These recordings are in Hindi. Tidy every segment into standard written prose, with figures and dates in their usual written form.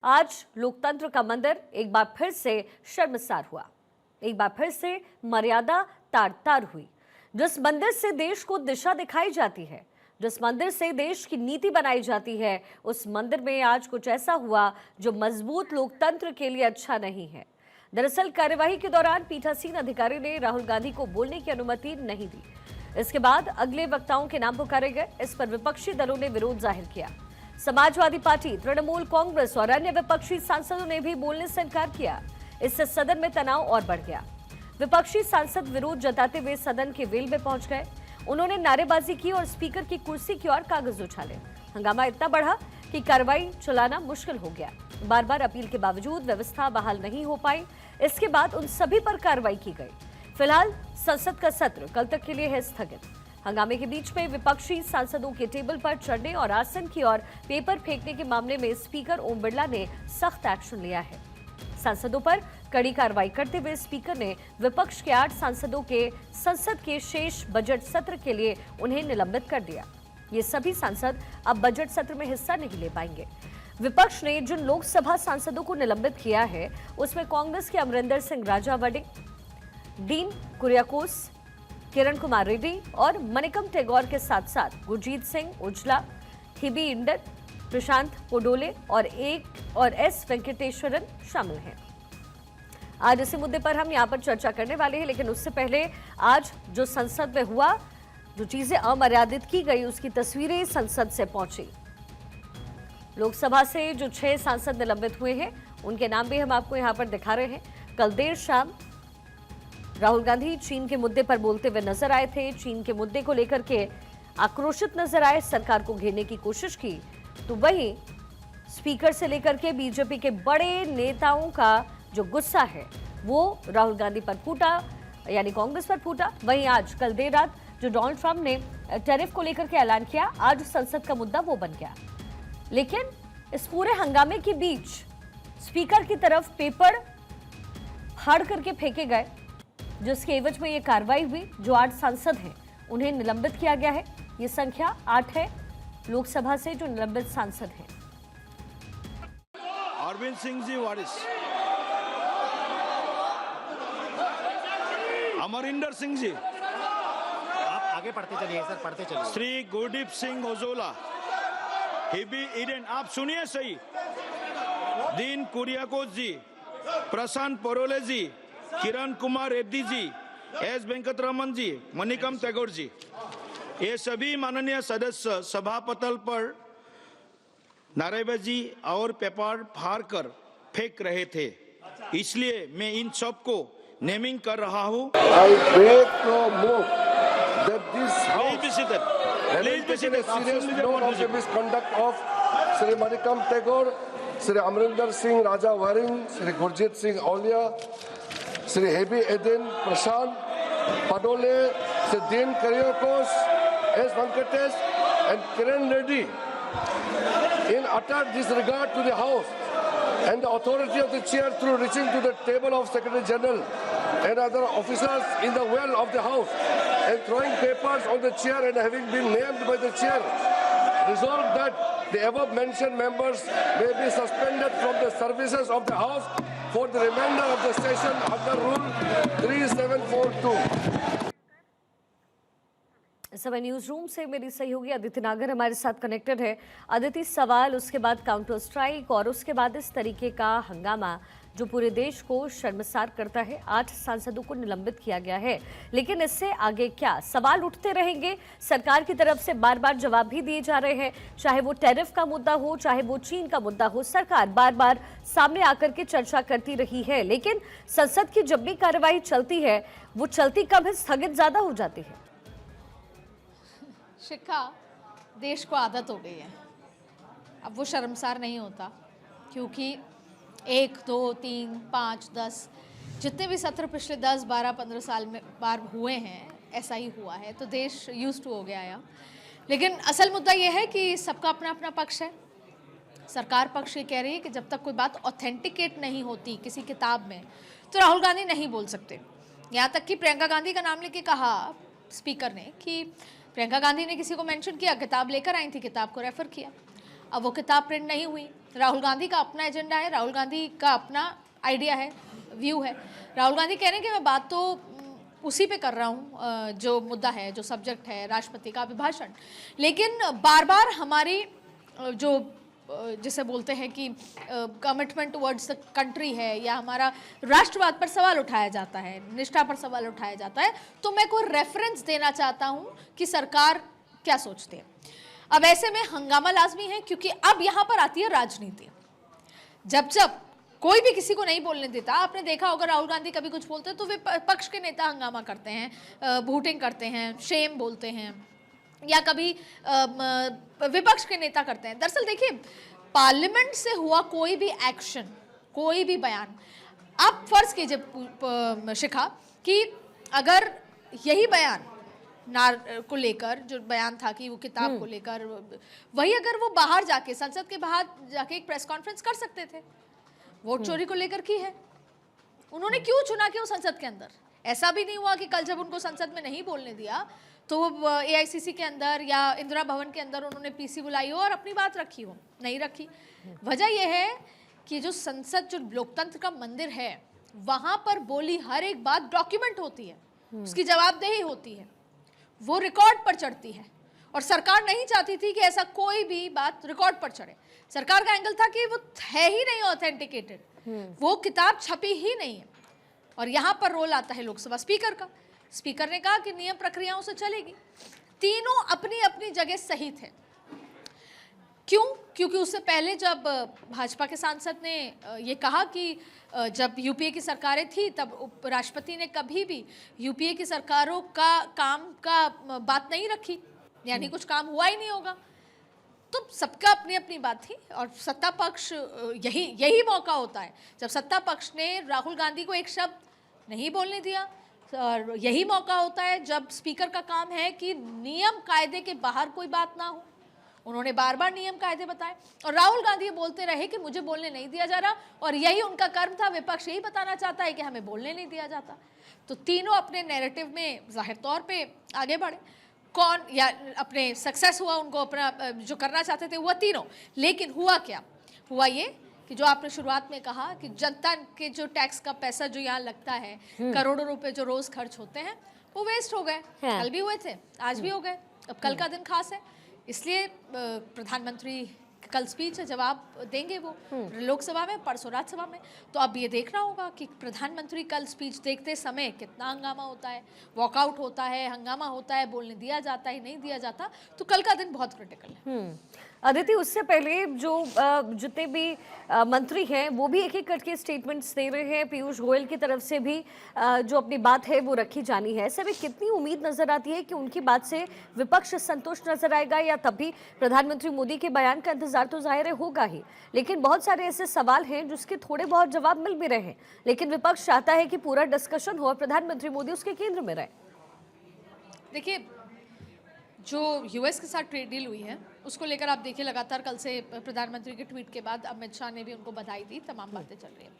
आज लोकतंत्र का मंदिर एक बार फिर से शर्मसार हुआ। एक बार फिर से मर्यादा तार तार हुई। जिस मंदिर से देश को दिशा दिखाई जाती है, जिस मंदिर से देश की नीति बनाई जाती है, उस मंदिर में आज कुछ ऐसा हुआ जो मजबूत लोकतंत्र के लिए अच्छा नहीं है। दरअसल कार्यवाही के दौरान पीठासीन अधिकारी ने राहुल गांधी को बोलने की अनुमति नहीं दी। इसके बाद अगले वक्ताओं के नाम पुकारे गए। इस पर विपक्षी दलों ने विरोध जाहिर किया। समाजवादी पार्टी, तृणमूल कांग्रेस और अन्य विपक्षी सांसदों ने भी बोलने से इनकार किया। इससे सदन में तनाव और बढ़ गया। विपक्षी सांसद विरोध जताते हुए सदन के वेल में पहुंच गए। उन्होंने नारेबाजी की और स्पीकर की कुर्सी की ओर कागज उछाले। हंगामा इतना बढ़ा कि कार्रवाई चलाना मुश्किल हो गया। बार बार अपील के बावजूद व्यवस्था बहाल नहीं हो पाई। इसके बाद उन सभी पर कार्रवाई की गई। फिलहाल संसद का सत्र कल तक के लिए है स्थगित। हंगामे के बीच में विपक्षी सांसदों के टेबल पर चढ़ने और आसन की ओर पेपर फेंकने के मामले में स्पीकर ओम बिरला ने सख्त एक्शन लिया है। सांसदों पर कड़ी कार्रवाई करते हुए स्पीकर ने विपक्ष के 8 सांसदों के संसद के शेष बजट सत्र के लिए उन्हें निलंबित कर दिया। ये सभी सांसद अब बजट सत्र में हिस्सा नहीं ले पाएंगे। विपक्ष ने जिन लोकसभा सांसदों को निलंबित किया है, उसमें कांग्रेस के अमरिंदर सिंह राजावड़े, डीन कुरियाकोस, किरण कुमार रेड्डी और मनिकम टेगोर के साथ साथ गुरजीत सिंह उजला, हिबी इंडर, प्रशांत पोडोले और एस वेंकटेश्वरन शामिल हैं। आज इसी मुद्दे पर हम यहां पर चर्चा करने वाले हैं, लेकिन उससे पहले आज जो संसद में हुआ, जो चीजें अमर्यादित की गई, उसकी तस्वीरें संसद से पहुंची। लोकसभा से जो 6 सांसद निलंबित हुए हैं, उनके नाम भी हम आपको यहां पर दिखा रहे हैं। कल देर शाम राहुल गांधी चीन के मुद्दे पर बोलते हुए नजर आए थे। चीन के मुद्दे को लेकर के आक्रोशित नजर आए, सरकार को घेरने की कोशिश की। तो वहीं स्पीकर से लेकर के बीजेपी के बड़े नेताओं का जो गुस्सा है वो राहुल गांधी पर फूटा, यानी कांग्रेस पर फूटा। वहीं आज कल देर रात जो डोनाल्ड ट्रंप ने टैरिफ को लेकर के ऐलान किया, आज संसद का मुद्दा वो बन गया। लेकिन इस पूरे हंगामे के बीच स्पीकर की तरफ पेपर फाड़ करके फेंके गए, जिसके एवज में ये कार्रवाई हुई। जो 8 सांसद हैं उन्हें निलंबित किया गया है। ये संख्या 8 है लोकसभा से जो निलंबित सांसद हैं। अरविंद सिंह जी वारिस, अमरिंदर सिंह जी, आप आगे पढ़ते चलिए सर, पढ़ते चलिए। श्री गुरदीप सिंह ओजोला, हिबी ईडन, आप सुनिए सही, दीन कुरियाकोस जी, प्रशांत पोरोले जी, किरण कुमार रेड्डी जी, एस वेंकटरमन जी, मनिकम टेगोर जी, ये सभी माननीय सदस्य सभापटल पर नारेबाजी और पेपर फाड़ कर फेंक रहे थे। इसलिए मैं इन सब को नेमिंग कर रहा हूँ। I beg to move that this house Please be seated. having taken a serious note of the misconduct of Sri Manikam Tagore, Sri Amrinder Singh Raja Waring, Sri Gurjit Singh Aulia, Sri Hebi Eden Prashant Padole, Sri Dean Kuryakos, S. Venkatesh and Kiran Reddy in utter disregard to the House and the authority of the chair through reaching to the table of Secretary General and other officers in the well of the House and throwing papers on the chair and having been named by the chair, resolved that the above mentioned members may be suspended from the services of the House for the remainder of the session under Rule 3742. इस समय न्यूज रूम से मेरी सहयोगी अदिति नागर हमारे साथ कनेक्टेड है। अदिति, सवाल, उसके बाद काउंटर स्ट्राइक और उसके बाद इस तरीके का हंगामा जो पूरे देश को शर्मसार करता है। 8 सांसदों को निलंबित किया गया है, लेकिन इससे आगे क्या सवाल उठते रहेंगे? सरकार की तरफ से बार बार जवाब भी दिए जा रहे हैं, चाहे वो टैरिफ का मुद्दा हो, चाहे वो चीन का मुद्दा हो। सरकार बार बार सामने आकर के चर्चा करती रही है, लेकिन संसद की जब भी कार्यवाही चलती है, वो चलती कब है, स्थगित ज्यादा हो जाती है। शिक्षा देश को आदत हो गई है, अब वो शर्मसार नहीं होता, क्योंकि 1, 2, 3, 5, 10 जितने भी सत्र पिछले 10, 12, 15 साल में बार हुए हैं, ऐसा ही हुआ है, तो देश यूज्ड टू हो गया है। लेकिन असल मुद्दा ये है कि सबका अपना अपना पक्ष है। सरकार पक्ष ये कह रही है कि जब तक कोई बात ऑथेंटिकेट नहीं होती किसी किताब में, तो राहुल गांधी नहीं बोल सकते। यहाँ तक कि प्रियंका गांधी का नाम लेके कहा स्पीकर ने कि प्रियंका गांधी ने किसी को मेंशन किया, किताब लेकर आई थी, किताब को रेफर किया। अब वो किताब प्रिंट नहीं हुई, राहुल गांधी का अपना एजेंडा है, राहुल गांधी का अपना आइडिया है, व्यू है। राहुल गांधी कह रहे हैं कि मैं बात तो उसी पे कर रहा हूँ जो मुद्दा है, जो सब्जेक्ट है राष्ट्रपति का अभिभाषण, लेकिन बार बार हमारी जो जिसे बोलते हैं कि कमिटमेंट टुवर्ड्स द कंट्री है या हमारा राष्ट्रवाद पर सवाल उठाया जाता है, निष्ठा पर सवाल उठाया जाता है, तो मैं कोई रेफरेंस देना चाहता हूँ कि सरकार क्या सोचती है। अब ऐसे में हंगामा लाजमी है, क्योंकि अब यहाँ पर आती है राजनीति। जब जब कोई भी किसी को नहीं बोलने देता, आपने देखा होगा राहुल गांधी कभी कुछ बोलते हैं तो वे पक्ष के नेता हंगामा करते हैं, बूटिंग करते हैं, शेम बोलते हैं, या कभी विपक्ष के नेता करते हैं। दरअसल देखिए, पार्लियामेंट से हुआ कोई भी एक्शन, कोई भी बयान, आप फर्ज कीजिए शिखा कि अगर यही बयान नार को लेकर जो बयान था कि वो किताब को लेकर, वही अगर वो बाहर जाके संसद के बाहर जाके एक प्रेस कॉन्फ्रेंस कर सकते थे, वोट चोरी को लेकर की है, उन्होंने क्यों चुना कि वो संसद के अंदर? ऐसा भी नहीं हुआ कि कल जब उनको संसद में नहीं बोलने दिया तो वो एआईसीसी के अंदर या इंदिरा भवन के अंदर उन्होंने पीसी बुलाई हो और अपनी बात रखी हो, नहीं रखी। वजह यह है कि जो संसद, जो लोकतंत्र का मंदिर है, वहां पर बोली हर एक बात डॉक्यूमेंट होती है, उसकी जवाबदेही होती है, वो रिकॉर्ड पर चढ़ती है, और सरकार नहीं चाहती थी कि ऐसा कोई भी बात रिकॉर्ड पर चढ़े। सरकार का एंगल था कि वो है ही नहीं ऑथेंटिकेटेड, वो किताब छपी ही नहीं है। और यहाँ पर रोल आता है लोकसभा स्पीकर का। स्पीकर ने कहा कि नियम प्रक्रियाओं से चलेगी। तीनों अपनी अपनी जगह सही थे। क्यों? क्योंकि उससे पहले जब भाजपा के सांसद ने ये कहा कि जब यूपीए की सरकारें थी तब उपराष्ट्रपति ने कभी भी यूपीए की सरकारों का काम का बात नहीं रखी, यानी कुछ काम हुआ ही नहीं होगा। तो सबका अपनी अपनी बात थी, और सत्ता पक्ष यही मौका होता है जब सत्ता पक्ष ने राहुल गांधी को एक शब्द नहीं बोलने दिया, और यही मौका होता है जब स्पीकर का काम है कि नियम कायदे के बाहर कोई बात ना हो। उन्होंने बार बार नियम कायदे बताए, और राहुल गांधी ये बोलते रहे कि मुझे बोलने नहीं दिया जा रहा, और यही उनका कर्म था। विपक्ष यही बताना चाहता है कि हमें बोलने नहीं दिया जाता। तो तीनों अपने नैरेटिव में जाहिर तौर पे आगे बढ़े। कौन या अपने सक्सेस हुआ, उनको अपना जो करना चाहते थे हुआ तीनों। लेकिन हुआ क्या? हुआ ये कि जो आपने शुरुआत में कहा कि जनता के जो टैक्स का पैसा जो यहाँ लगता है, करोड़ों रुपए जो रोज खर्च होते हैं, वो वेस्ट हो गए। कल भी हुए थे, आज भी हो गए। अब कल का दिन खास है, इसलिए प्रधानमंत्री कल स्पीच है, जवाब देंगे वो लोकसभा में, परसों राज्यसभा में। तो अब ये देखना होगा कि प्रधानमंत्री कल स्पीच देखते समय कितना हंगामा होता है, वॉकआउट होता है, हंगामा होता है, बोलने दिया जाता है, नहीं दिया जाता। तो कल का दिन बहुत क्रिटिकल है। अदिति, उससे पहले जो जितने भी मंत्री हैं वो भी एक एक करके स्टेटमेंट्स दे रहे हैं। पीयूष गोयल की तरफ से भी जो अपनी बात है वो रखी जानी है। ऐसे में कितनी उम्मीद नजर आती है कि उनकी बात से विपक्ष संतुष्ट नजर आएगा, या तब भी प्रधानमंत्री मोदी के बयान का इंतजार तो जाहिर है होगा ही, लेकिन बहुत सारे ऐसे सवाल हैं जिसके थोड़े बहुत जवाब मिल भी रहे हैं, लेकिन विपक्ष चाहता है कि पूरा डिस्कशन हो और प्रधानमंत्री मोदी उसके केंद्र में रहे। देखिए, जो यूएस के साथ ट्रेड डील हुई है उसको लेकर आप देखिए, लगातार कल से प्रधानमंत्री के ट्वीट के बाद अमित शाह ने भी उनको बधाई दी, तमाम बातें चल रही हैं।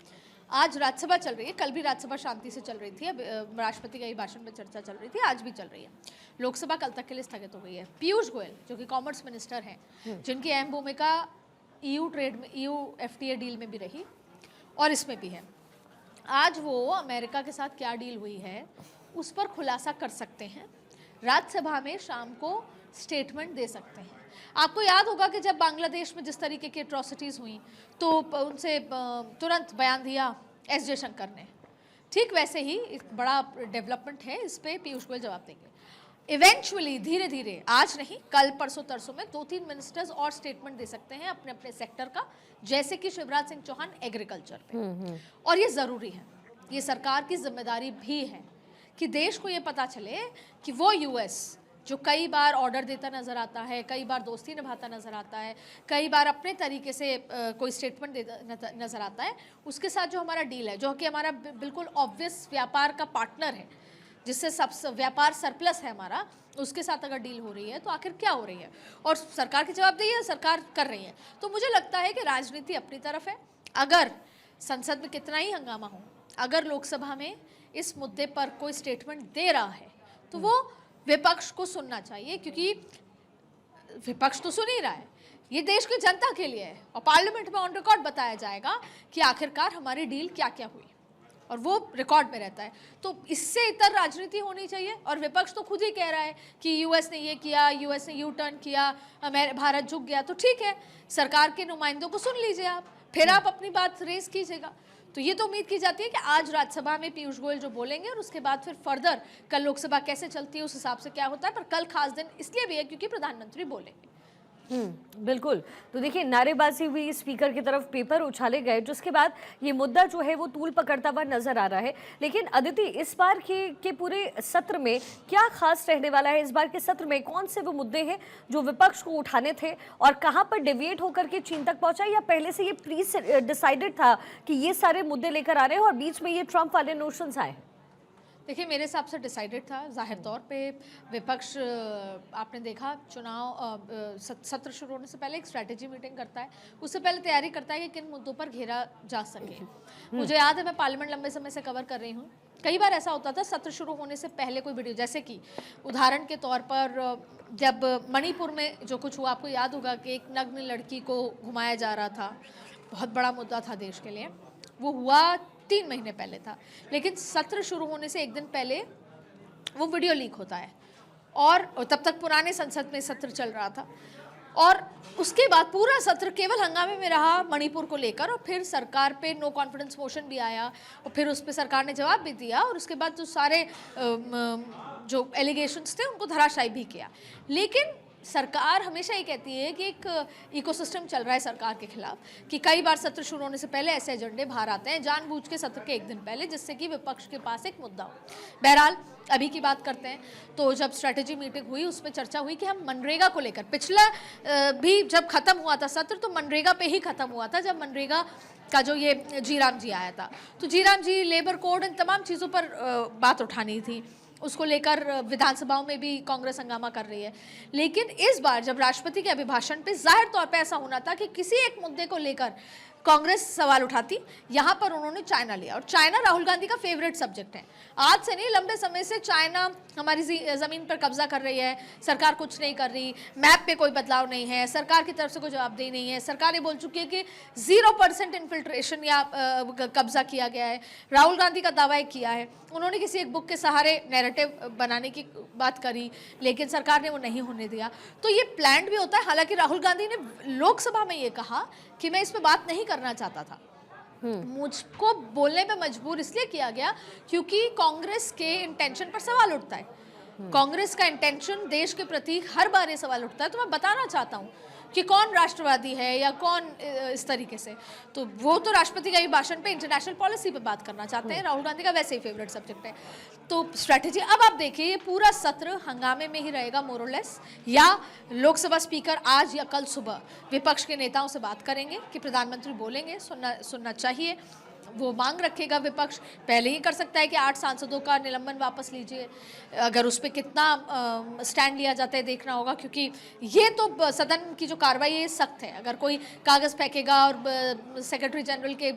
आज राज्यसभा चल रही है, कल भी राज्यसभा शांति से चल रही थी, अब राष्ट्रपति का ही भाषण में चर्चा चल रही थी, आज भी चल रही है। लोकसभा कल तक के लिए स्थगित हो गई है। पीयूष गोयल जो कि कॉमर्स मिनिस्टर हैं, जिनकी अहम भूमिका EU FTA डील में भी रही और इसमें भी है, आज वो अमेरिका के साथ क्या डील हुई है उस पर खुलासा कर सकते हैं, राज्यसभा में शाम को स्टेटमेंट दे सकते हैं। आपको याद होगा कि जब बांग्लादेश में जिस तरीके की एट्रॉसिटीज़ हुई तो उनसे तुरंत बयान दिया एस जयशंकर ने, ठीक वैसे ही एक बड़ा डेवलपमेंट है, इस पे पीयूष गोयल जवाब देंगे। इवेंचुअली धीरे धीरे, आज नहीं कल परसों तरसों में 2-3 मिनिस्टर्स और स्टेटमेंट दे सकते हैं अपने अपने सेक्टर का, जैसे कि शिवराज सिंह चौहान एग्रीकल्चर पे। और ये ज़रूरी है, ये सरकार की जिम्मेदारी भी है कि देश को ये पता चले कि वो यूएस जो कई बार ऑर्डर देता नज़र आता है, कई बार दोस्ती निभाता नज़र आता है, कई बार अपने तरीके से कोई स्टेटमेंट देता नज़र आता है, उसके साथ जो हमारा डील है, जो कि हमारा बिल्कुल ऑब्वियस व्यापार का पार्टनर है, जिससे सब व्यापार सरप्लस है हमारा, उसके साथ अगर डील हो रही है तो आखिर क्या हो रही है? और सरकार की जवाबदेही है, सरकार कर रही है। तो मुझे लगता है कि राजनीति अपनी तरफ है। अगर संसद में कितना ही हंगामा हो, अगर लोकसभा में इस मुद्दे पर कोई स्टेटमेंट दे रहा है तो वो विपक्ष को सुनना चाहिए, क्योंकि विपक्ष तो सुन ही रहा है। ये देश की जनता के लिए है और पार्लियामेंट में ऑन रिकॉर्ड बताया जाएगा कि आखिरकार हमारी डील क्या क्या हुई और वो रिकॉर्ड में रहता है। तो इससे इतर राजनीति होनी चाहिए। और विपक्ष तो खुद ही कह रहा है कि यूएस ने ये किया, यूएस ने यू टर्न किया, भारत झुक गया। तो ठीक है, सरकार के नुमाइंदों को सुन लीजिए आप, फिर आप अपनी बात रेस कीजिएगा। तो ये तो उम्मीद की जाती है कि आज राज्यसभा में पीयूष गोयल जो बोलेंगे और उसके बाद फिर फर्दर कल लोकसभा कैसे चलती है उस हिसाब से क्या होता है। पर कल खास दिन इसलिए भी है क्योंकि प्रधानमंत्री बोलेंगे। बिल्कुल। तो देखिए, नारेबाजी हुई, स्पीकर की तरफ पेपर उछाले गए, जिसके बाद ये मुद्दा जो है वो तूल पकड़ता हुआ नजर आ रहा है। लेकिन अदिति, इस बार के पूरे सत्र में क्या खास रहने वाला है? इस बार के सत्र में कौन से वो मुद्दे हैं जो विपक्ष को उठाने थे और कहां पर डेविएट होकर के चीन तक पहुंचा, या पहले से ये प्री डिसाइडेड था कि ये सारे मुद्दे लेकर आ रहे हैं और बीच में ये ट्रंप वाले नोशंस आए? देखिए, मेरे हिसाब से डिसाइडेड था। जाहिर तौर पे विपक्ष, आपने देखा चुनाव सत्र शुरू होने से पहले एक स्ट्रैटेजी मीटिंग करता है, उससे पहले तैयारी करता है कि किन मुद्दों पर घेरा जा सके। मुझे याद है, मैं पार्लियामेंट लंबे समय से कवर कर रही हूँ। कई बार ऐसा होता था सत्र शुरू होने से पहले कोई वीडियो, जैसे कि उदाहरण के तौर पर जब मणिपुर में जो कुछ हुआ, आपको याद होगा कि एक नग्न लड़की को घुमाया जा रहा था, बहुत बड़ा मुद्दा था देश के लिए। वो हुआ 3 महीने पहले था, लेकिन सत्र शुरू होने से एक दिन पहले वो वीडियो लीक होता है और तब तक पुराने संसद में सत्र चल रहा था और उसके बाद पूरा सत्र केवल हंगामे में रहा मणिपुर को लेकर। और फिर सरकार पे नो कॉन्फिडेंस मोशन भी आया और फिर उस पर सरकार ने जवाब भी दिया और उसके बाद जो सारे जो एलिगेशंस थे उनको धराशायी भी किया। लेकिन सरकार हमेशा ये कहती है कि एक इकोसिस्टम चल रहा है सरकार के खिलाफ, कि कई बार सत्र शुरू होने से पहले ऐसे एजेंडे बाहर आते हैं जानबूझ के सत्र के एक दिन पहले, जिससे कि विपक्ष के पास एक मुद्दा हो। बहरहाल अभी की बात करते हैं। तो जब स्ट्रैटेजी मीटिंग हुई उसमें चर्चा हुई कि हम मनरेगा को लेकर, पिछला भी जब खत्म हुआ था सत्र तो मनरेगा पे ही खत्म हुआ था, जब मनरेगा का जो ये जीराम जी आया था। तो जीराम जी, लेबर कोड, इन तमाम चीज़ों पर बात उठानी थी। उसको लेकर विधानसभाओं में भी कांग्रेस हंगामा कर रही है। लेकिन इस बार जब राष्ट्रपति के अभिभाषण पे जाहिर तौर पे ऐसा होना था कि किसी एक मुद्दे को लेकर कांग्रेस सवाल उठाती, यहाँ पर उन्होंने चाइना लिया। और चाइना राहुल गांधी का फेवरेट सब्जेक्ट है। आज से नहीं, लंबे समय से चाइना हमारी ज़मीन पर कब्जा कर रही है, सरकार कुछ नहीं कर रही, मैप पे कोई बदलाव नहीं है, सरकार की तरफ से कोई जवाबदेही नहीं है। सरकार ये बोल चुकी है कि 0% इन्फिल्ट्रेशन या कब्जा किया गया है। राहुल गांधी का दावा किया है, उन्होंने किसी एक बुक के सहारे नैरेटिव बनाने की बात करी, लेकिन सरकार ने वो नहीं होने दिया। तो ये प्लान्ड भी होता है। हालांकि राहुल गांधी ने लोकसभा में ये कहा कि मैं इस पे बात नहीं करना चाहता था, मुझको बोलने पे मजबूर इसलिए किया गया क्योंकि कांग्रेस के इंटेंशन पर सवाल उठता है। कांग्रेस का इंटेंशन देश के प्रति हर बार ये सवाल उठता है। तो मैं बताना चाहता हूँ कि कौन राष्ट्रवादी है या कौन इस तरीके से। तो वो तो राष्ट्रपति का ही भाषण पे इंटरनेशनल पॉलिसी पे बात करना चाहते हैं। राहुल गांधी का वैसे ही फेवरेट सब्जेक्ट है। तो स्ट्रैटेजी, अब आप देखिए, ये पूरा सत्र हंगामे में ही रहेगा मोरलेस, या लोकसभा स्पीकर आज या कल सुबह विपक्ष के नेताओं से बात करेंगे कि प्रधानमंत्री बोलेंगे, सुनना चाहिए। वो मांग रखेगा विपक्ष, पहले ही कर सकता है कि 8 सांसदों का निलंबन वापस लीजिए। अगर उस पर कितना स्टैंड लिया जाता है देखना होगा, क्योंकि ये तो सदन की जो कार्रवाई है सख्त है। अगर कोई कागज़ फेंकेगा और सेक्रेटरी जनरल के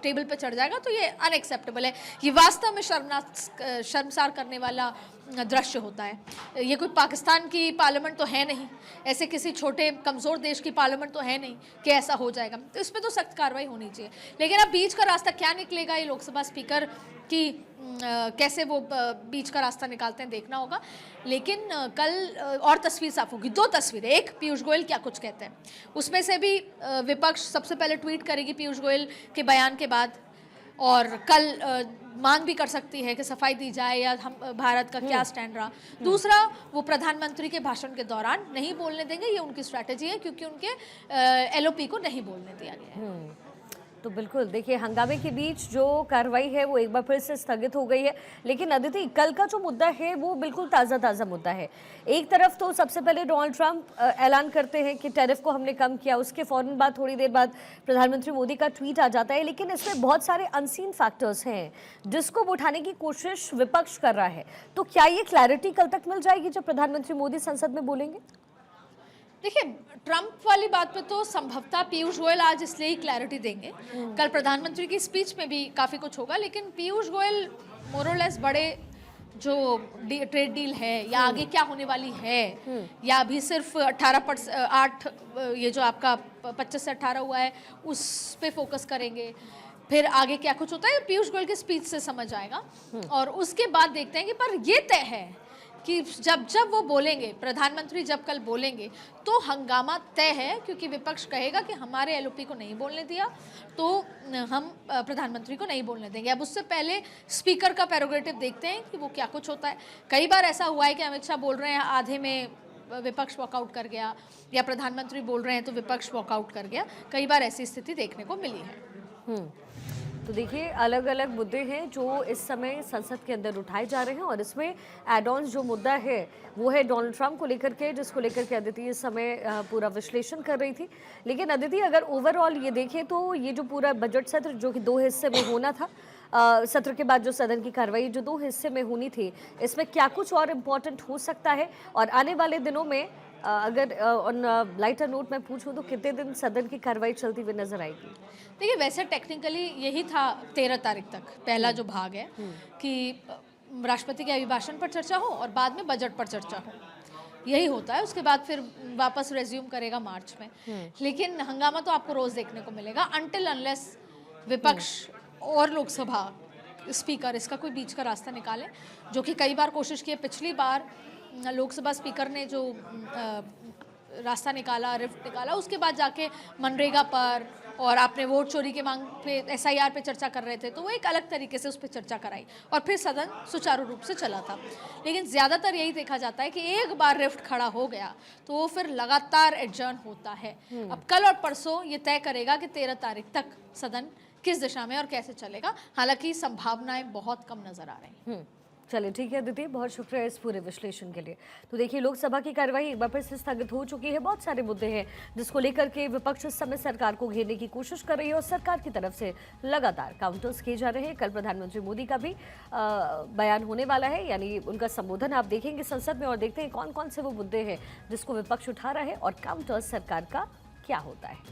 टेबल पे चढ़ जाएगा तो ये अनएक्सेप्टेबल है। ये वास्तव में शर्मसार करने वाला दृश्य होता है। ये कोई पाकिस्तान की पार्लियामेंट तो है नहीं, ऐसे किसी छोटे कमज़ोर देश की पार्लियामेंट तो है नहीं कि ऐसा हो जाएगा। तो इस पर तो सख्त कार्रवाई होनी चाहिए। लेकिन अब बीच का रास्ता क्या निकलेगा, ये लोकसभा स्पीकर की कैसे वो बीच का रास्ता निकालते हैं देखना होगा। लेकिन कल और तस्वीर साफ होगी, 2 तस्वीरें। एक, पीयूष गोयल क्या कुछ कहते हैं, उसमें से भी विपक्ष सबसे पहले ट्वीट करेगी पीयूष गोयल के बयान के बाद, और कल मांग भी कर सकती है कि सफाई दी जाए या हम भारत का क्या स्टैंड रहा। दूसरा, वो प्रधानमंत्री के भाषण के दौरान नहीं बोलने देंगे, ये उनकी स्ट्रैटेजी है, क्योंकि उनके LOP को नहीं बोलने दिया गया है। तो बिल्कुल देखिए, हंगामे के बीच जो कार्रवाई है वो एक बार फिर से स्थगित हो गई है। लेकिन अदिति, कल का जो मुद्दा है वो बिल्कुल ताज़ा मुद्दा है। एक तरफ तो सबसे पहले डोनाल्ड ट्रंप ऐलान करते हैं कि टैरिफ को हमने कम किया, उसके फ़ौरन बाद थोड़ी देर बाद प्रधानमंत्री मोदी का ट्वीट आ जाता है। लेकिन इसमें बहुत सारे अनसीन फैक्टर्स हैं जिसको उठाने की कोशिश विपक्ष कर रहा है। तो क्या ये क्लैरिटी कल तक मिल जाएगी जब प्रधानमंत्री मोदी संसद में बोलेंगे? देखिए, ट्रंप वाली बात पे तो संभवतः पीयूष गोयल आज इसलिए ही क्लैरिटी देंगे। कल प्रधानमंत्री की स्पीच में भी काफ़ी कुछ होगा, लेकिन पीयूष गोयल मोरलेस बड़े जो ट्रेड डील है या आगे क्या होने वाली है, या अभी सिर्फ 8 ये जो आपका 25 से 18 हुआ है उस पे फोकस करेंगे, फिर आगे क्या कुछ होता है पीयूष गोयल की स्पीच से समझ आएगा। और उसके बाद देखते हैं कि पर ये तय है कि जब वो बोलेंगे, प्रधानमंत्री जब कल बोलेंगे तो हंगामा तय है, क्योंकि विपक्ष कहेगा कि हमारे एलओपी को नहीं बोलने दिया तो हम प्रधानमंत्री को नहीं बोलने देंगे। अब उससे पहले स्पीकर का प्रेरोगेटिव देखते हैं कि वो क्या कुछ होता है। कई बार ऐसा हुआ है कि अमित शाह बोल रहे हैं, आधे में विपक्ष वॉकआउट कर गया, या प्रधानमंत्री बोल रहे हैं तो विपक्ष वॉकआउट कर गया। कई बार ऐसी स्थिति देखने को मिली है। तो देखिए अलग अलग मुद्दे हैं जो इस समय संसद के अंदर उठाए जा रहे हैं, और इसमें एड ऑन जो मुद्दा है वो है डोनाल्ड ट्रंप को लेकर के, जिसको लेकर के अदिति इस समय पूरा विश्लेषण कर रही थी। लेकिन अदिति, अगर ओवरऑल ये देखें तो ये जो पूरा बजट सत्र जो कि 2 हिस्से में होना था, सत्र के बाद जो सदन की कार्रवाई जो 2 हिस्से में होनी थी, इसमें क्या कुछ और इम्पोर्टेंट हो सकता है? और आने वाले दिनों में अगर ऑन लाइटर नोट में पूछूं तो कितने दिन सदन की कार्रवाई चलती हुई नजर आएगी? देखिए वैसे टेक्निकली यही था 13 तारीख तक पहला जो भाग है कि राष्ट्रपति के अभिभाषण पर चर्चा हो और बाद में बजट पर चर्चा हो, यही होता है। उसके बाद फिर वापस रेज्यूम करेगा मार्च में। लेकिन हंगामा तो आपको रोज देखने को मिलेगा अनटिल अनलेस विपक्ष और लोकसभा स्पीकर इसका कोई बीच का रास्ता निकाले, जो कि कई बार कोशिश की है। पिछली बार लोकसभा स्पीकर ने जो रास्ता निकाला, रिफ्ट निकाला, उसके बाद जाके मनरेगा पर और आपने वोट चोरी के मांग पे एसआईआर पे चर्चा कर रहे थे, तो वो एक अलग तरीके से उस पर चर्चा कराई और फिर सदन सुचारू रूप से चला था। लेकिन ज़्यादातर यही देखा जाता है कि एक बार रिफ्ट खड़ा हो गया तो वो फिर लगातार एडजर्न होता है। अब कल और परसों ये तय करेगा कि 13 तारीख तक सदन किस दिशा में और कैसे चलेगा। हालांकि संभावनाएं बहुत कम नजर आ रही हैं। चलिए ठीक है अदिति, बहुत शुक्रिया इस पूरे विश्लेषण के लिए। तो देखिए लोकसभा की कार्यवाही एक बार फिर से स्थगित हो चुकी है। बहुत सारे मुद्दे हैं जिसको लेकर के विपक्ष इस समय सरकार को घेरने की कोशिश कर रही है और सरकार की तरफ से लगातार काउंटर्स किए जा रहे हैं। कल प्रधानमंत्री मोदी का भी बयान होने वाला है, यानी उनका संबोधन आप देखेंगे संसद में, और देखते हैं कौन कौन से वो मुद्दे हैं जिसको विपक्ष उठा रहा है और काउंटर्स सरकार का क्या होता है।